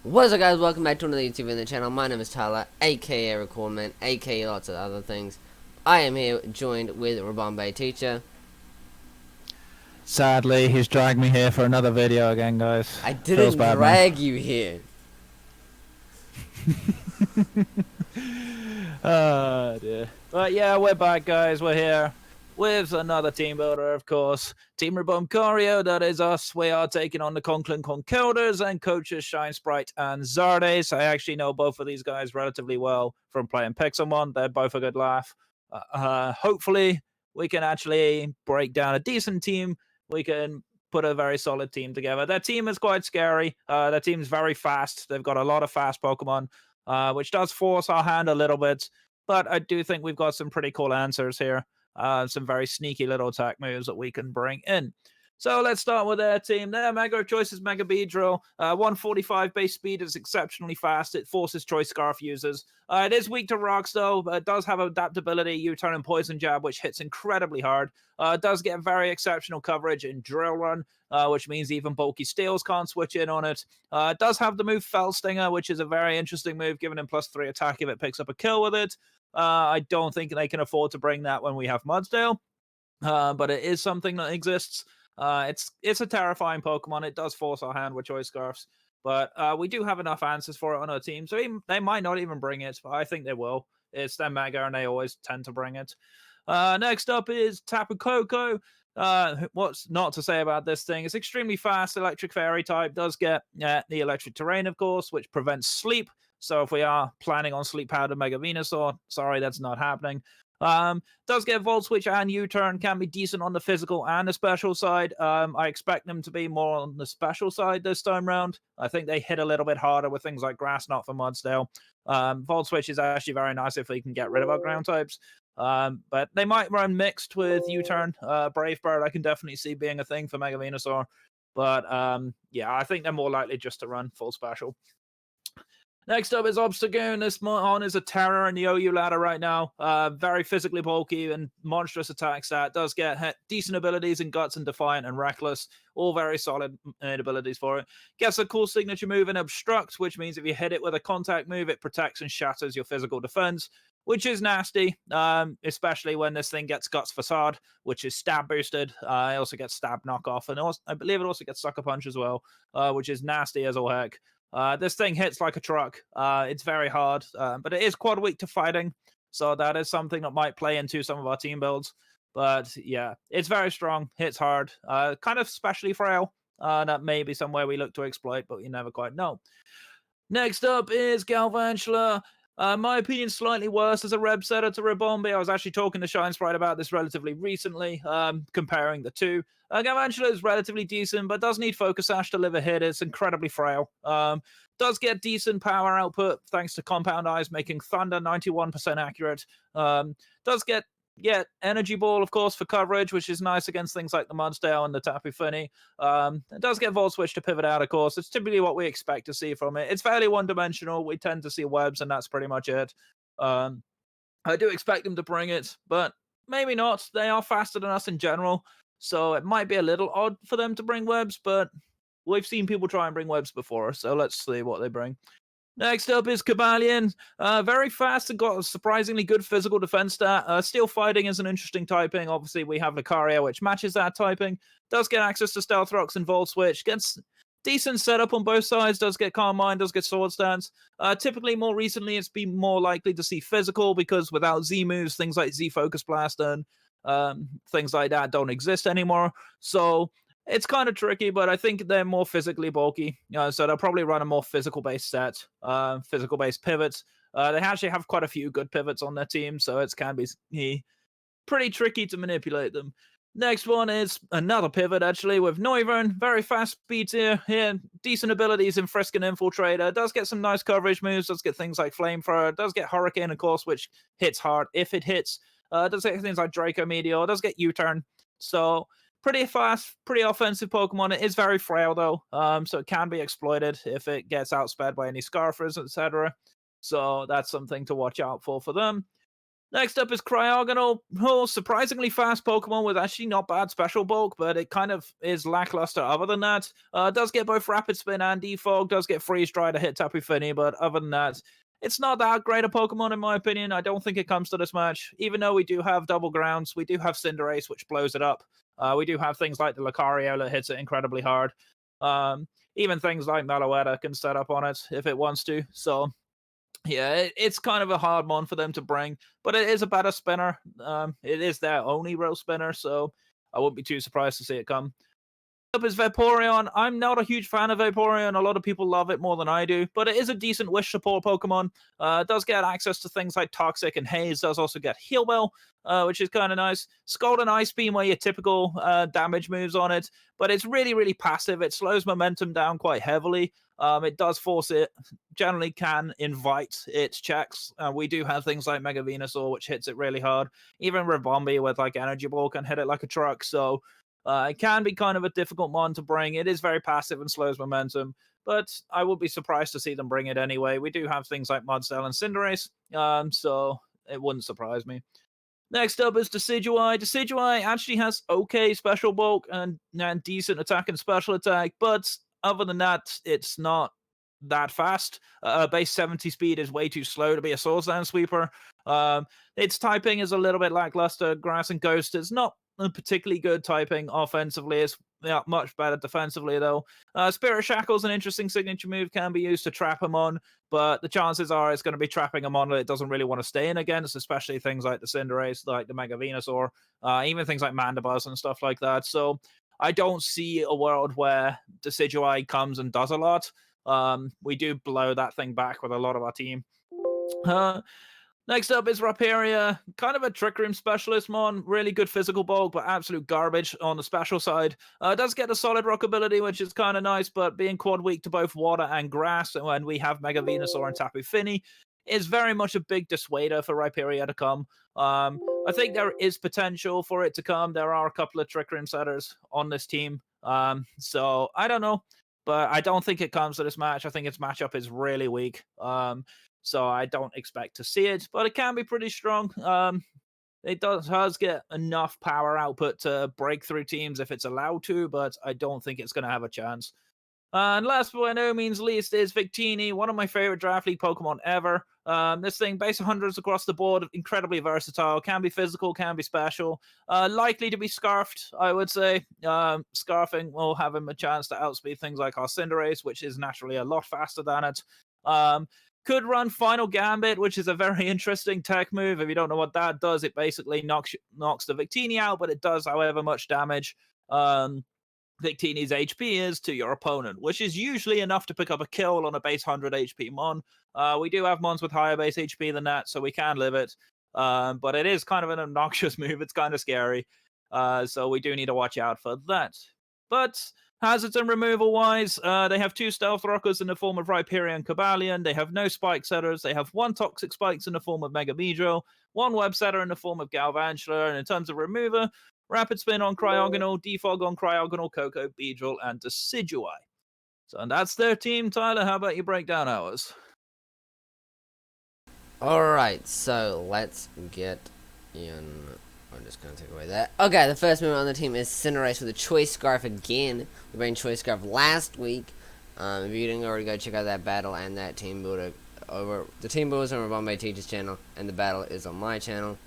What's up, guys? Welcome back to another YouTube video channel. My name is Tyler, aka Recordman, aka lots of other things. I am here joined with Ribombee teacher. Sadly, he's dragged me here for another video again, guys. I Feels didn't bad, man. drag you here. Oh, dear. But yeah, we're back, guys. We're here with another team builder, of course. Team Ribombee, that is us. We are taking on the Conklin Conkelders and coaches Shine Sprite and Zardes. I actually know both of these guys relatively well from playing Pixelmon. They're both a good laugh. Hopefully, we can actually break down a decent team. We can put a very solid team together. Their team is quite scary. Their team's very fast. They've got a lot of fast Pokemon, which does force our hand a little bit. But I do think we've got some pretty cool answers here. Some very sneaky little attack moves that we can bring in. So let's start with their team. Their Mega of Choice is Mega Beedrill. 145 base speed is exceptionally fast. It forces Choice Scarf users. It is weak to rocks, though, but it does have adaptability, U-turn, and Poison Jab, which hits incredibly hard. It does get very exceptional coverage in Drill Run, which means even bulky steels can't switch in on it. It does have the move Fell Stinger, which is a very interesting move, giving him +3 attack if it picks up a kill with it. I don't think they can afford to bring that when we have Mudsdale, but it is something that exists. It's a terrifying Pokemon. It does force our hand with Choice Scarfs, but we do have enough answers for it on our team, so they might not even bring it, but I think they will. It's their Mega, and they always tend to bring it. Next up is Tapu Koko. What's not to say about this thing? It's extremely fast. Electric Fairy type does get the electric terrain, of course, which prevents sleep. So if we are planning on Sleep Powder Mega Venusaur, sorry, that's not happening. Does get Volt Switch and U-Turn, can be decent on the physical and the special side. I expect them to be more on the special side this time round. I think they hit a little bit harder with things like Grass Knot for Mudsdale. Volt Switch is actually very nice if we can get rid of our ground types. But they might run mixed with U-Turn. Brave Bird, I can definitely see being a thing for Mega Venusaur. But yeah, I think they're more likely just to run full special. Next up is Obstagoon. This Mon is a terror in the OU ladder right now. Very physically bulky and monstrous attack stat. Does get decent abilities in Guts and Defiant and Reckless. All very solid abilities for it. Gets a cool signature move in Obstruct, which means if you hit it with a contact move, it protects and shatters your physical defense, which is nasty, especially when this thing gets Guts Facade, which is stab boosted. It also gets stab knockoff, and also, I believe it also gets Sucker Punch as well, which is nasty as all heck. This thing hits like a truck. It's very hard, but it is quite weak to fighting, so that is something that might play into some of our team builds. But yeah, it's very strong, hits hard, kind of specially frail. That may be somewhere we look to exploit, but you never quite know. Next up is Galvantula. My opinion, slightly worse as a Reb setter to Ribombee. I was actually talking to Shine Sprite about this relatively recently, comparing the two. Galvantula is relatively decent, but does need Focus Sash to live a hit. It's incredibly frail. Does get decent power output thanks to Compound Eyes, making Thunder 91% accurate. Does get Energy Ball, of course, for coverage, which is nice against things like the Mudsdale and the Tapu Fini. It does get Volt Switch to pivot out, of course. It's typically what we expect to see from it. It's fairly one-dimensional. We tend to see webs, and that's pretty much it. I do expect them to bring it, but maybe not. They are faster than us in general, so it might be a little odd for them to bring webs, but we've seen people try and bring webs before, so let's see what they bring. Next up is Cobalion. Very fast and got a surprisingly good physical defense stat. Steel Fighting is an interesting typing. Obviously, we have Lucario, which matches that typing. Does get access to Stealth Rocks and Volt Switch. Gets decent setup on both sides. Does get Calm Mind. Does get Sword Stance. Typically, more recently, it's been more likely to see physical because without Z moves, things like Z Focus Blast and things like that don't exist anymore. So it's kind of tricky, but I think they're more physically bulky. So they'll probably run a more physical-based set, physical-based pivots. They actually have quite a few good pivots on their team, so it can be pretty tricky to manipulate them. Next one is another pivot, actually, with Noivern. Very fast speed here. Decent abilities in Frisk and Infiltrator. Does get some nice coverage moves. Does get things like Flamethrower. Does get Hurricane, of course, which hits hard if it hits. Does get things like Draco Meteor. Does get U-Turn. So pretty fast, pretty offensive Pokemon. It is very frail, though, so it can be exploited if it gets outsped by any Scarfers, etc. So that's something to watch out for them. Next up is Cryogonal. Oh, surprisingly fast Pokemon with actually not bad special bulk, but it kind of is lackluster other than that. Does get both Rapid Spin and Defog, does get Freeze Dry to hit Tapu Fini, but other than that, it's not that great a Pokemon in my opinion. I don't think it comes to this match. Even though we do have Double Grounds, we do have Cinderace, which blows it up. We do have things like the Lucario that hits it incredibly hard. Even things like Meloetta can set up on it if it wants to. So yeah, it's kind of a hard one for them to bring, but it is a better spinner. It is their only real spinner, so I wouldn't be too surprised to see it come. Up is Vaporeon. I'm not a huge fan of Vaporeon. A lot of people love it more than I do, but it is a decent wish support Pokemon. It does get access to things like Toxic and Haze. Does also get Heal Bell, which is kind of nice. Scald and Ice Beam are your typical damage moves on it, but it's really, really passive. It slows momentum down quite heavily. It does force it, generally can invite its checks. We do have things like Mega Venusaur, which hits it really hard. Even Ribombee with like Energy Ball can hit it like a truck, so it can be kind of a difficult mon to bring. It is very passive and slows momentum, but I would be surprised to see them bring it anyway. We do have things like Mudsdale and Cinderace, so it wouldn't surprise me. Next up is Decidueye. Decidueye actually has okay special bulk and decent attack and special attack, but other than that, it's not that fast. Base 70 speed is way too slow to be a Swords Dance Sweeper. Its typing is a little bit lackluster. Grass and Ghost is not a particularly good typing offensively. It's much better defensively, though. Spirit Shackle is an interesting signature move, can be used to trap him on, but the chances are it's going to be trapping him on that it doesn't really want to stay in against, especially things like the Cinderace, like the Mega Venusaur, even things like Mandibuzz and stuff like that. So I don't see a world where Decidueye comes and does a lot. We do blow that thing back with a lot of our team. Next up is Rapiria, kind of a Trick Room specialist mon, really good physical bulk, but absolute garbage on the special side. Does get a solid rock ability, which is kind of nice, but being quad weak to both water and grass, and when we have Mega Venusaur and Tapu Fini, is very much a big dissuader for Rhyperior to come. I think there is potential for it to come. There are a couple of Trick Room setters on this team, so I don't know, but I don't think it comes to this match. I think its matchup is really weak. So I don't expect to see it, but it can be pretty strong. It does get enough power output to break through teams if it's allowed to, but I don't think it's going to have a chance. And last but by no means least is Victini, one of my favorite Draft League Pokemon ever. This thing, base 100s across the board, incredibly versatile, can be physical, can be special. Likely to be Scarfed, I would say. Scarfing will have him a chance to outspeed things like our Cinderace, which is naturally a lot faster than it. Could run Final Gambit, which is a very interesting tech move. If you don't know what that does, it basically knocks the Victini out, but it does however much damage Victini's HP is to your opponent, which is usually enough to pick up a kill on a base 100 HP mon. We do have mons with higher base HP than that, so we can live it. But it is kind of an obnoxious move. It's kind of scary. So we do need to watch out for that. But hazards and removal wise, they have 2 stealth rockers in the form of Rhyperior and Cobalion. They have no spike setters. They have 1 toxic spikes in the form of Mega Beedrill, 1 web setter in the form of Galvantula, and in terms of remover, Rapid Spin on Cryogonal, Defog on Cryogonal, Koko, Beedrill, and Decidueye. So that's their team. Tyler, how about you break down ours? Alright, so let's get in. I'm just going to take away that. Okay, the first member on the team is Cinderace with a Choice Scarf again. We ran Choice Scarf last week. If you didn't already go check out that battle and that team builder over. The team builder is on Ribombee Teacher's channel, and the battle is on my channel.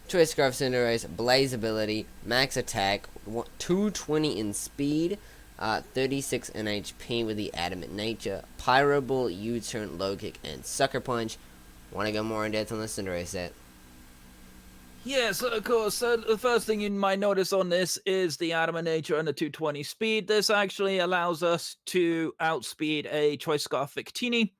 Choice Scarf Cinderace, Blaze ability, max attack, 220 in speed, 36 in HP with the Adamant Nature, Pyro Ball, U-Turn, Low Kick, and Sucker Punch. Want to go more in depth on the Cinderace set? Yes, of course. So the first thing you might notice on this is the Adamant Nature and the 220 speed. This actually allows us to outspeed a Choice Scarf Victini,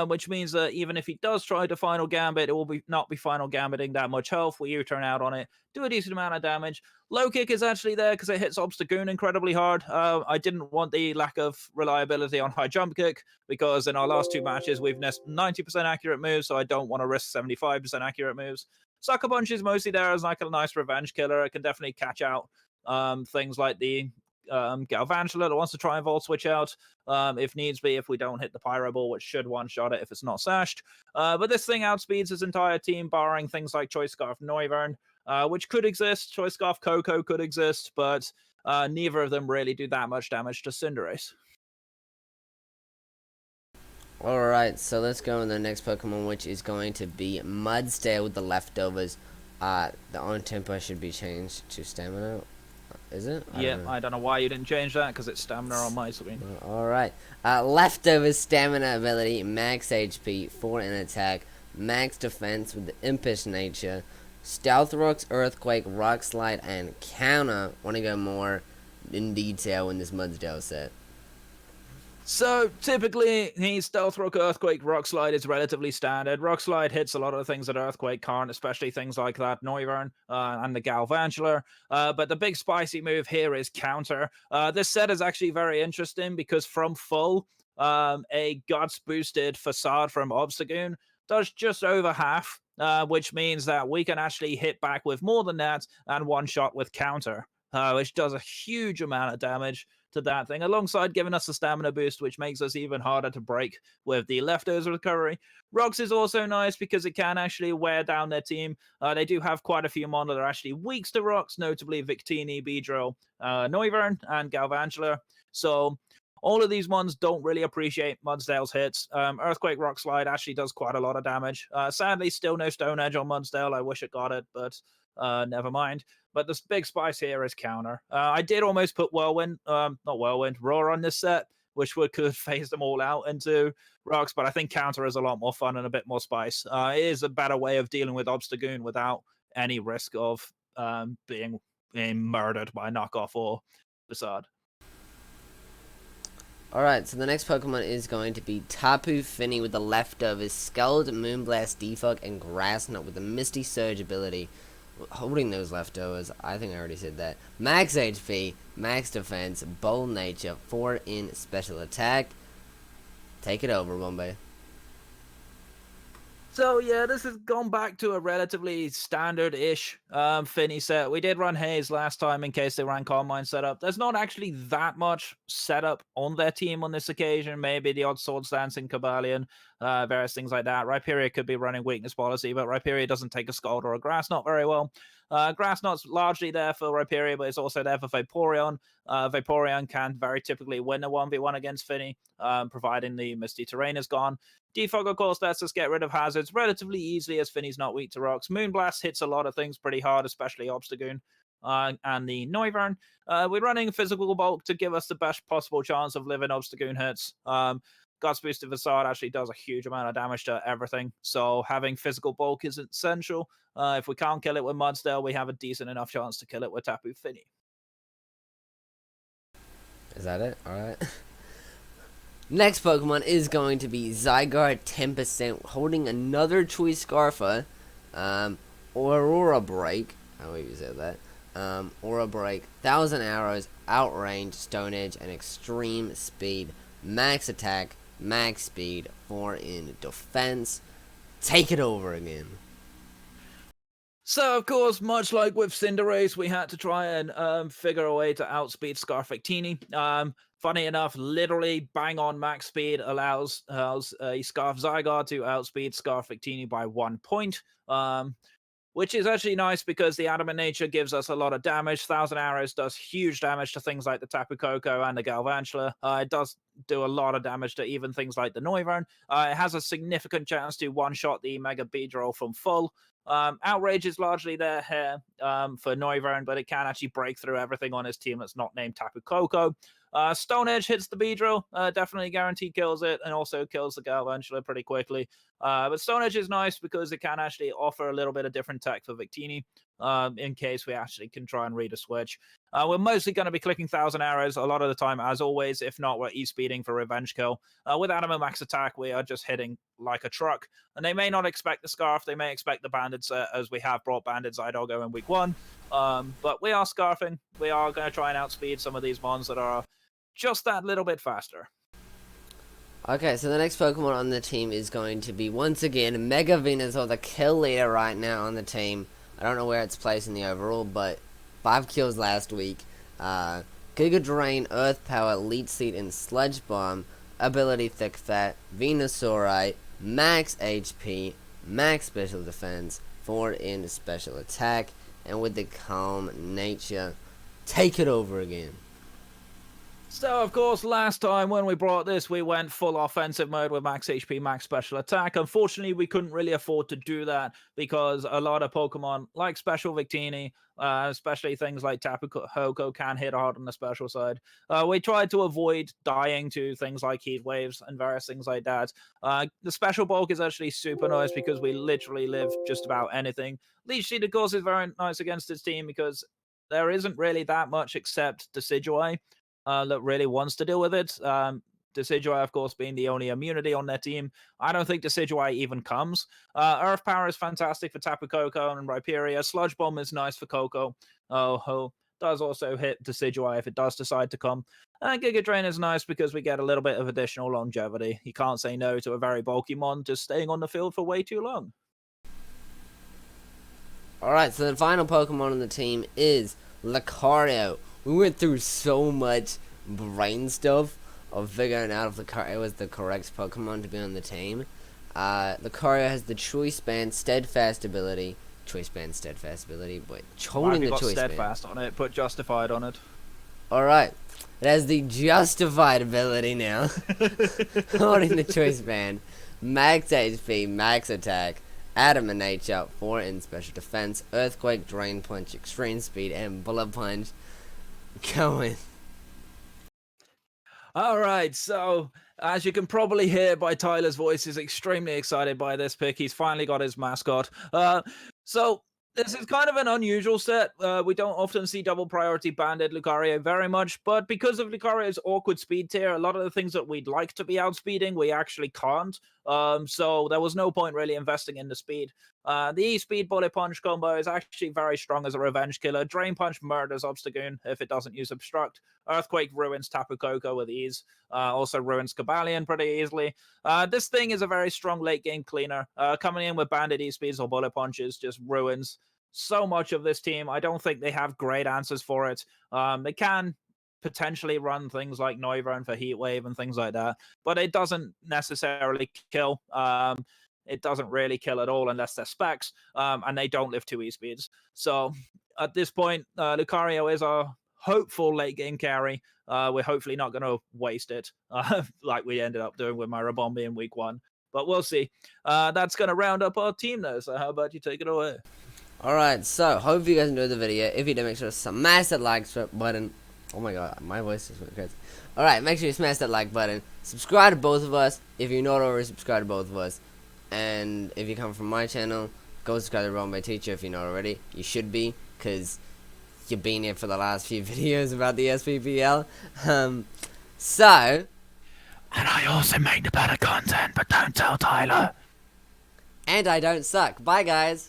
which means that even if he does try to Final Gambit, it will not be Final Gambiting that much health. We U-turn out on it, do a decent amount of damage. Low Kick is actually there because it hits Obstagoon incredibly hard. I didn't want the lack of reliability on High Jump Kick because in our last 2 matches, we've missed 90% accurate moves, so I don't want to risk 75% accurate moves. Sucker Punch is mostly there as like a nice revenge killer. It can definitely catch out things like the Galvantula that wants to try and Volt Switch out if needs be, if we don't hit the Pyro Ball, which should one-shot it if it's not sashed. But this thing outspeeds his entire team, barring things like Choice Scarf Noivern, which could exist. Choice Scarf Coco could exist, but neither of them really do that much damage to Cinderace. Alright, so let's go on the next Pokemon, which is going to be Mudsdale with the leftovers. The on tempo should be changed to Stamina. Is it? I don't know why you didn't change that, because it's Stamina on my screen. Alright. Leftovers Stamina ability, max HP, 4 in attack, max defense with the Impish nature, Stealth Rocks, Earthquake, Rock Slide, and Counter. Want to go more in detail in this Mudsdale set. So, typically, the Stealth Rock, Earthquake, Rock Slide is relatively standard. Rock Slide hits a lot of the things that Earthquake can't, especially things like that Noivern and the Galvantula. But the big spicy move here is Counter. This set is actually very interesting because from full, a Guts-boosted Facade from Obstagoon does just over half, which means that we can actually hit back with more than that and one-shot with Counter, which does a huge amount of damage to that thing, alongside giving us a stamina boost, which makes us even harder to break with the leftovers recovery. Rocks is also nice because it can actually wear down their team. They do have quite a few mon that are actually weak to rocks, notably Victini, Beedrill, Noivern, and Galvantula. So all of these ones don't really appreciate Mudsdale's hits. Earthquake Rock Slide actually does quite a lot of damage. Sadly, still no Stone Edge on Mudsdale. I wish it got it, but never mind. But the big spice here is Counter. I did almost put Whirlwind, not Whirlwind, Roar on this set, which could phase them all out into rocks, but I think Counter is a lot more fun and a bit more spice. It is a better way of dealing with Obstagoon without any risk of being murdered by knockoff or Facade. Alright, so the next Pokemon is going to be Tapu Fini with the leftovers, Scald, Moonblast, Defog, and Grass Knot with the Misty Surge ability. Holding those leftovers, I think I already said that. Max HP, max defense, bold nature, 4 in special attack. Take it over, Ribombee. So yeah, this has gone back to a relatively standard-ish Finny set. We did run Haze last time in case they ran Carmine setup. There's not actually that much setup on their team on this occasion. Maybe the odd Swords Dancing Cobalion, various things like that. Rhyperior could be running Weakness Policy, but Rhyperior doesn't take a Scald or a Grass Knot very well. Grass Knot's largely there for Rhyperior, but it's also there for Vaporeon. Vaporeon can very typically win a 1v1 against Finny, providing the Misty Terrain is gone. Defog, of course, lets us get rid of hazards relatively easily as Finny's not weak to rocks. Moonblast hits a lot of things pretty hard, especially Obstagoon and the Noivern. We're running Physical Bulk to give us the best possible chance of living Obstagoon hits. Guts Boosted Facade actually does a huge amount of damage to everything, so having Physical Bulk is essential. If we can't kill it with Mudsdale, we have a decent enough chance to kill it with Tapu Fini. Is that it? Alright. Next Pokemon is going to be Zygarde 10%, holding another Choice Scarfa, Aurora Break. I don't know if you said that. Aura Break, 1000 arrows, outrange, Stone Edge, and extreme speed. Max attack, max speed, 4 in defense. Take it over again. So, of course, much like with Cinderace, we had to try and figure a way to outspeed Scarfectini. Funny enough, literally bang on max speed allows a Scarf Zygarde to outspeed Scarfectini by 1 point. Which is actually nice because the Adamant Nature gives us a lot of damage. 1000 Arrows does huge damage to things like the Tapu Koko and the Galvantula. It does do a lot of damage to even things like the Noivern. It has a significant chance to one-shot the Mega Beedrill from full. Outrage is largely there here for Noivern, but it can actually break through everything on his team that's not named Tapu Koko. Stone Edge hits the Beedrill, definitely guaranteed kills it, and also kills the Galvantula pretty quickly. But Stone Edge is nice because it can actually offer a little bit of different tech for Victini, in case we actually can try and read a switch. We're mostly going to be clicking 1000 Arrows a lot of the time, as always. If not, we're E-speeding for Revenge Kill. With Anima Max Attack, we are just hitting like a truck. And they may not expect the Scarf, they may expect the Banded set, as we have brought Banded Zydoggo in week 1. But we are Scarfing. We are going to try and outspeed some of these mons that are just that little bit faster. Okay, so the next Pokemon on the team is going to be, once again, Mega Venusaur, the kill leader right now on the team. I don't know where it's placed in the overall, but 5 kills last week. Giga Drain, Earth Power, Leech Seed, and Sludge Bomb. Ability Thick Fat, Venusaurite, Max HP, Max Special Defense, 4 in Special Attack, and with the Calm Nature, take it over again. So, of course, last time when we brought this, we went full offensive mode with max HP, max special attack. Unfortunately, we couldn't really afford to do that because a lot of Pokemon, like Special Victini, especially things like Tapu Koko, can hit hard on the special side. We tried to avoid dying to things like Heat Waves and various things like that. The Special Bulk is actually super nice because we literally live just about anything. Leech Seed, of course, is very nice against his team because there isn't really that much except Decidueye. That really wants to deal with it. Decidueye, of course, being the only immunity on their team. I don't think Decidueye even comes. Earth Power is fantastic for Tapu Koko and Rhyperior. Sludge Bomb is nice for Koko. Does also hit Decidueye if it does decide to come. And Giga Drain is nice because we get a little bit of additional longevity. You can't say no to a very bulky mon just staying on the field for way too long. Alright, so the final Pokemon on the team is Lucario. We went through so much brain stuff of figuring out if Lucario was the correct Pokemon to be on the team. Lucario has the Choice Band Steadfast ability. Choice Band Steadfast ability, but holding the Choice Band. Steadfast on it, put Justified on it. Alright, it has the Justified ability now. Holding the Choice Band. Max HP, Max Attack, Adamant Nature, 4 in Special Defense, Earthquake, Drain Punch, Extreme Speed, and Bullet Punch. Going. Alright, so as you can probably hear by Tyler's voice, he's extremely excited by this pick. He's finally got his mascot. So this is kind of an unusual set. We don't often see double priority banded Lucario very much, but because of Lucario's awkward speed tier, a lot of the things that we'd like to be outspeeding, we actually can't. So there was no point really investing in the speed. The E-Speed Bullet Punch combo is actually very strong as a revenge killer. Drain Punch murders Obstagoon if it doesn't use Obstruct. Earthquake ruins Tapu Koko with ease. Also ruins Cobalion pretty easily. This thing is a very strong late game cleaner. Coming in with banded E-Speeds or Bullet Punches just ruins so much of this team. I don't think they have great answers for it. They can potentially run things like Noivern for Heat Wave and things like that, but it doesn't necessarily kill. It doesn't really kill at all unless they're specs, and they don't live 2 E-Speeds. So at this point, Lucario is our hopeful late game carry. We're hopefully not going to waste it like we ended up doing with my Ribombee in week 1. But we'll see. That's going to round up our team though, so how about you take it away? Alright, so hope you guys enjoyed the video. If you did, make sure to smash that like button. Oh my god, my voice is crazy. Alright, make sure you smash that like button. Subscribe to both of us if you're not already subscribed to both of us. And if you come from my channel, go subscribe to Ribombee Teacher if you're not already. You should be, because you've been here for the last few videos about the SPPL. So... And I also make the better content, but don't tell Tyler. And I don't suck. Bye, guys.